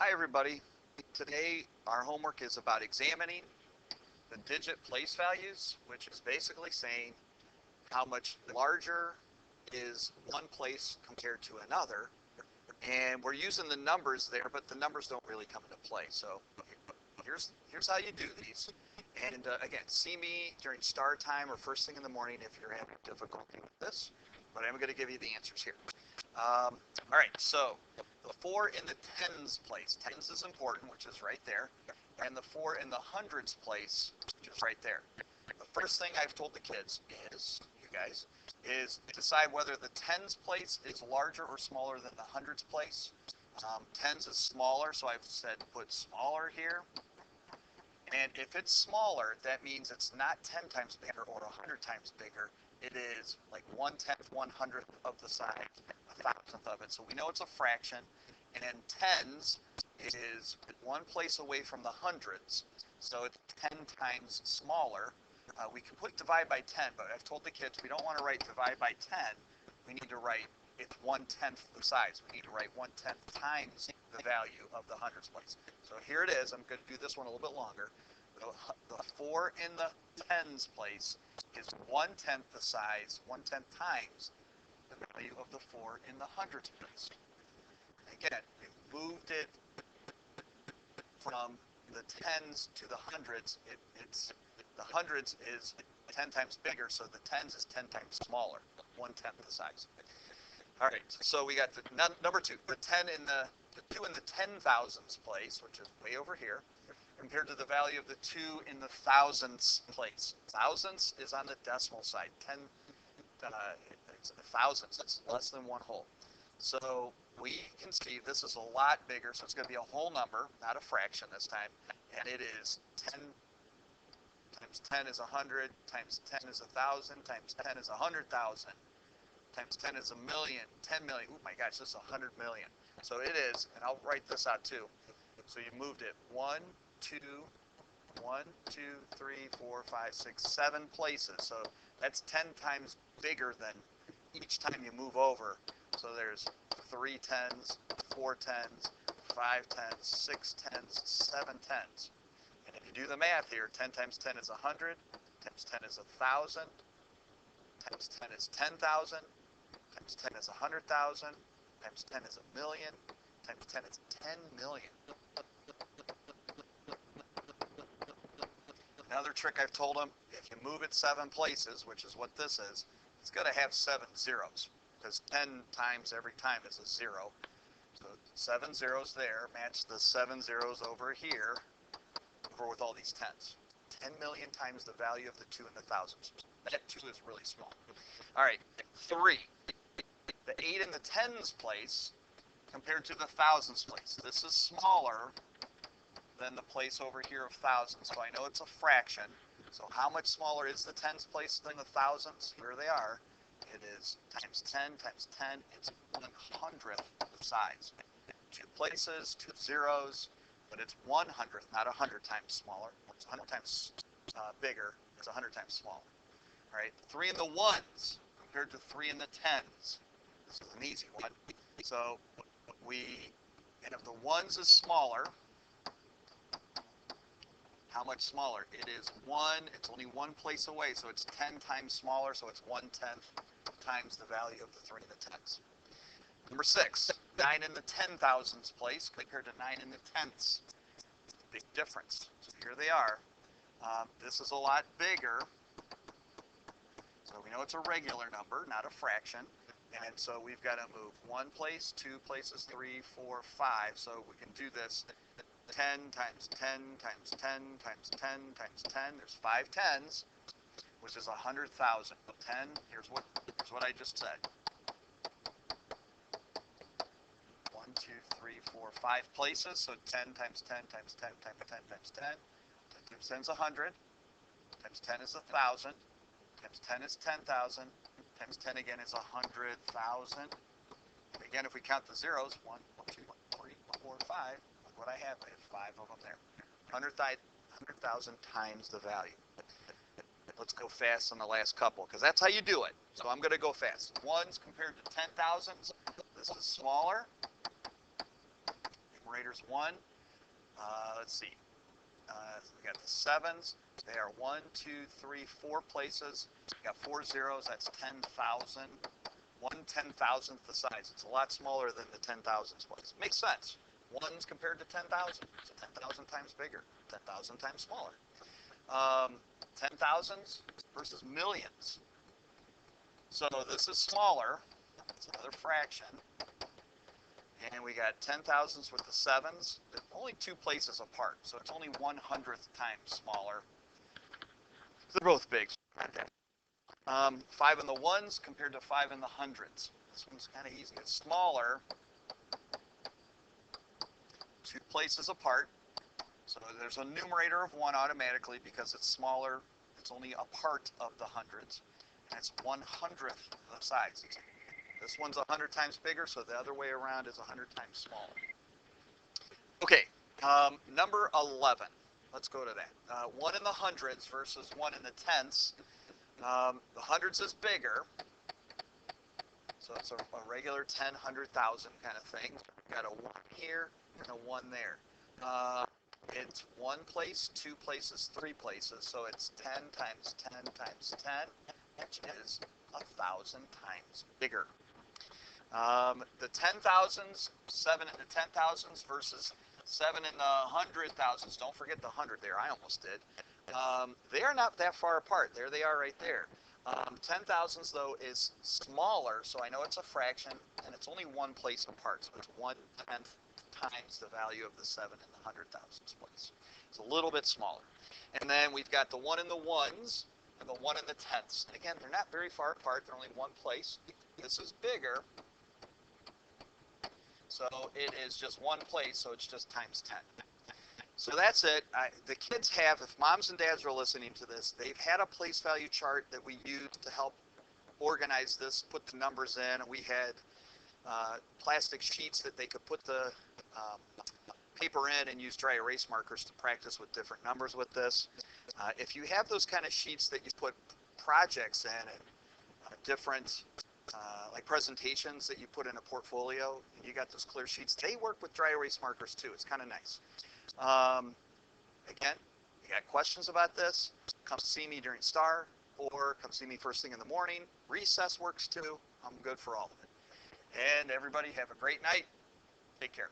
Hi everybody. Today our homework is about examining the digit place values, which is basically saying how much larger is one place compared to another. And we're using the numbers there, but the numbers don't really come into play. So here's how you do these. And again, see me during start time or first thing in the morning if you're having difficulty with this. But I'm going to give you the answers here. All right, so the 4 in the tens place. Tens is important, which is right there. And the 4 in the hundreds place, which is right there. The first thing I've told the kids is, you guys, is decide whether the tens place is larger or smaller than the hundreds place. Tens is smaller, so I've said put smaller here. And if it's smaller, that means it's not 10 times bigger or 100 times bigger. It is like 1/10, 1/100th of the size, 1,000th of it. So we know it's a fraction. And then tens is one place away from the hundreds. So it's 10 times smaller. We can put divide by 10, but I've told the kids we don't want to write divide by 10. We need to write it's 1/10 the size. We need to write 1/10 times the value of the hundreds place. So here it is. I'm going to do this one a little bit longer. The 4 in the tens place is 1/10 the size, 1/10 times the value of the 4 in the hundreds place. Again, we moved it from the tens to the hundreds. The hundreds is 10 times bigger, so the tens is 10 times smaller, 1/10 the size. All right, so we got the number 2, the 2 in the 10,000s place, which is way over here, compared to the value of the 2 in the thousandths place. Thousandths is on the decimal side. It's thousandths. It's less than one whole. So we can see this is a lot bigger, so it's going to be a whole number, not a fraction this time. And it is 10 times 10 is 100, times 10 is 1,000, times 10 is 100,000, times 10 is a million, 10 million. Oh my gosh, this is 100 million. So it is, and I'll write this out too. So you moved it 1, 2, 3, 4, 5, 6, 7 places. So that's 10 times bigger than each time you move over. So there's 3 tens, 4 tens, 5 tens, 6 tens, 7 tens. And if you do the math here, 10 times 10 is 100, times 10 is 1,000, times 10 is 10,000, times 10 is 100,000, times 10 is a million, times 10 is 10 million. Another trick I've told them, if you move it 7 places, which is what this is, it's going to have 7 zeros, because 10 times every time is a 0. So 7 zeros there, match the 7 zeros over here, over with all these tens. 10 million times the value of the 2 in the thousands. That 2 is really small. All right, 3. The 8 in the tens place compared to the thousands place. This is smaller than the place over here of thousands, so I know it's a fraction. So how much smaller is the tens place than the thousands? Here they are. It is times 10 times 10. It's 100th the size. 2 places, 2 zeros, but it's 100th, not 100 times smaller. It's 100 times bigger. It's 100 times smaller. All right, 3 in the ones compared to 3 in the tens. This is an easy one. So and if the ones is smaller, how much smaller? It is 1, it's only 1 place away, so it's 10 times smaller, so it's 1/10 times the value of the 3 in the tens. Number 6, 9 in the 10,000s place compared to 9 in the tenths. Big difference. So here they are. This is a lot bigger. So we know it's a regular number, not a fraction. And so we've got to move 1 place, 2 places, 3, 4, 5. So we can do this 10 times 10 times 10 times 10 times 10. There's 5 tens, which is 100,000. 10, here's what I just said. 1, 2, 3, 4, 5 places. So 10 times 10 times 10 times 10 times 10. 10 times 10 is 100. Times 10 is 1,000. Times 10 is 10,000. Times 10 again is 100,000. And again, if we count the zeros, 1, 2, 3, 4, 5. Look what I have. I have 5 of them there. 100,000 times the value. Let's go fast on the last couple, because that's how you do it. So I'm going to go fast. Ones compared to 10,000s. This is smaller. Numerator numerators 1. Let's see. We got the 7s. They are 1, 2, 3, 4 places. We got 4 zeros. That's 10,000. 1/10,000th the size. It's a lot smaller than the 10,000s place. Makes sense. 1s compared to 10,000. So 10,000 times bigger. 10,000 times smaller. 10,000s versus millions. So this is smaller. It's another fraction. And we got 10,000s with the 7s. They're only 2 places apart, so it's only 1/100th times smaller. They're both big. 5 in the 1s compared to 5 in the 100s. This one's kind of easy. It's smaller. 2 places apart. So there's a numerator of 1 automatically because it's smaller. It's only a part of the hundreds. And it's 1/100th the size. This one's 100 times bigger, so the other way around is 100 times smaller. Okay, number 11. Let's go to that. 1 in the hundreds versus 1 in the tenths. The hundreds is bigger, so it's a regular 10, 100,000 kind of thing. We've got a 1 here and a 1 there. It's 1 place, 2 places, 3 places, so it's 10 times 10 times 10, which is 1,000 times bigger. The 10,000s, 7 in the 10,000s versus 7 in the 100,000s. Don't forget the 100 there. I almost did. They are not that far apart. There they are right there. 10,000s, though, is smaller, so I know it's a fraction, and it's only 1 place apart. So it's 1/10 times the value of the 7 in the 100,000s place. It's a little bit smaller. And then we've got the 1 in the 1s and the 1 in the tenths. And again, they're not very far apart. They're only 1 place. This is bigger. So it is just 1 place, so it's just times 10. So that's it. The kids have, if moms and dads are listening to this, they've had a place value chart that we used to help organize this, put the numbers in. We had plastic sheets that they could put the paper in and use dry erase markers to practice with different numbers with this. If you have those kind of sheets that you put projects in and different like presentations that you put in a portfolio, and you got those clear sheets, they work with dry erase markers too. It's kind of nice. Again, you got questions about this, come see me during STAR, or come see me first thing in the morning. Recess works too. I'm good for all of it. And everybody have a great night. Take care.